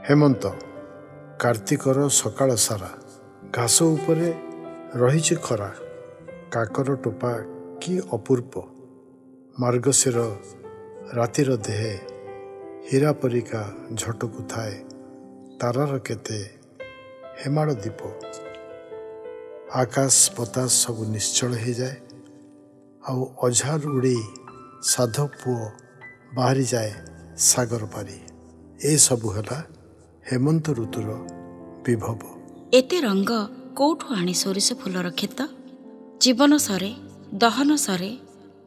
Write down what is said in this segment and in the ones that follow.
हेमंत कार्तिकर सकाळ सारा घास उपरे रही खरा काकर टोपा कि अपूर्व मार्गशीर रातिर देहे हीरा परिका झटकु थाए तारार केते हेमाड़ दीप आकाश पतास सब निश्चल हो जाए आउ अझार उड़ी साध पुओ बाहरी जाए सागर पारी ए सबु है हेमंत ऋतुर विभव। एते रंग कोठु आनी सोरिष फुलर खेत जीवन सरे दहन सरे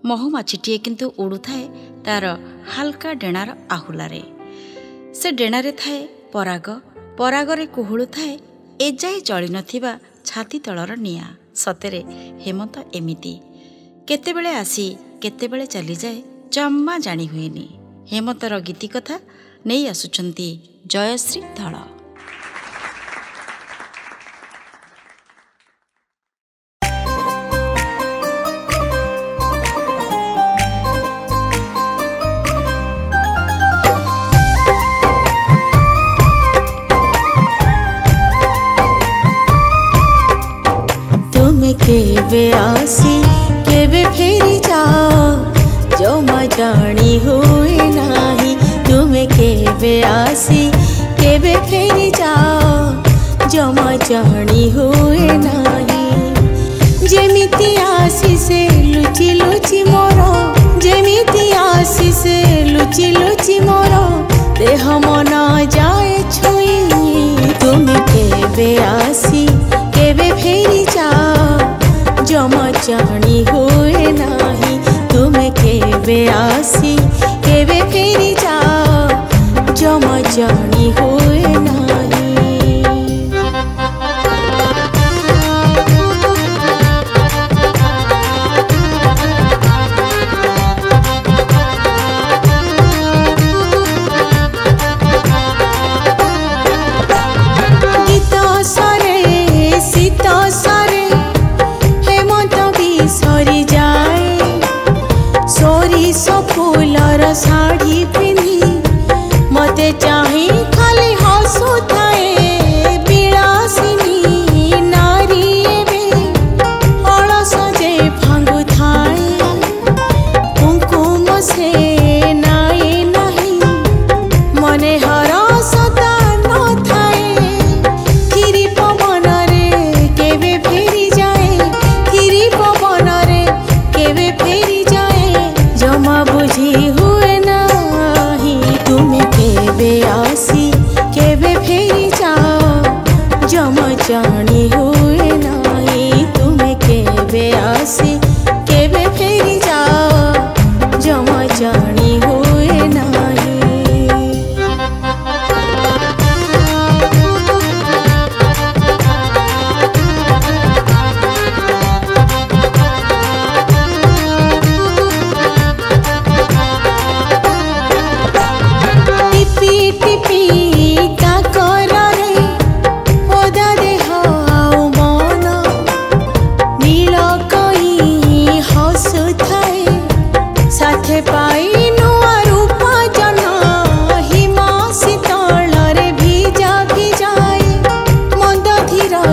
महुमाछीटीए किंतु उड़ुए तार हालका डेणार आहुलारे से डेणारे थाए पराग परागरे कुहुलु थाए एजाए जଳି नथिबा छाती तलर निया सतेरे हेमंत एमिति केतेबेले आसी केतेबेले चली जाए जम्मा जानी हुएनी। हेमंतर गीति कथा नहीं आसुचंती जयश्री धळ। केवे आसी केवे फेरी जाओ जमा जानी हुए नाही तुम्हें केवे आसी केवे फेरी जाओ जमा जानी हुए नाही जेमिति आसी से लुचि लुचि मोरो जेमिति आसी से लुचि लुचि मोरो देह मन जाए छुई तुम्हें केवे आसी केवे फेरी जाओ जमा जानी हुए नाही तुम्हें केवे आसी केवे फेरी जाओ जमा जानी हुए नाही। गीत सरे शीत सरे सरी जाए सोरिष फूलर साड़ी पिंधि मते चाहे खाली हसु थाए विलासिनी नारी एबे अलस जे भांगु थाए कुंकुम से नाए नहीं मने हरस न थाए खिरी पवन रे केवे फेरी जाए खिरी पवन रे केवे फेरी जाए जमा बुझी हुए नाही तुम्हें केवे आसी केवे फेरी जाओ जमा जानी हुए नाही तुम्हें केवे आसी केवे फेरी जाओ जमा जानी हुए नाही।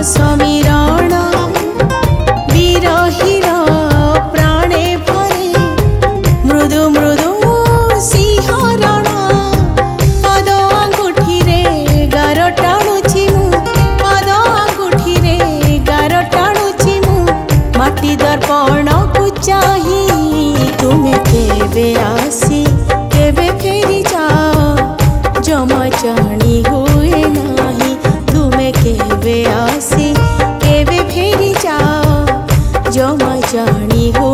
समीरण विरहीर प्राणे भरे मृदु मृदु सिंहरण पद आंगुठी रे गार टाणुछि मु पद आंगुठी रे गार टाणुछि मु माटी दर्पण को चाही तुम्हें केवे आसी केवे फेरी जाओ जमा जानी हुए नाही तुम्हें केवे आसी केवे फेरी जाओ जमा जानी हो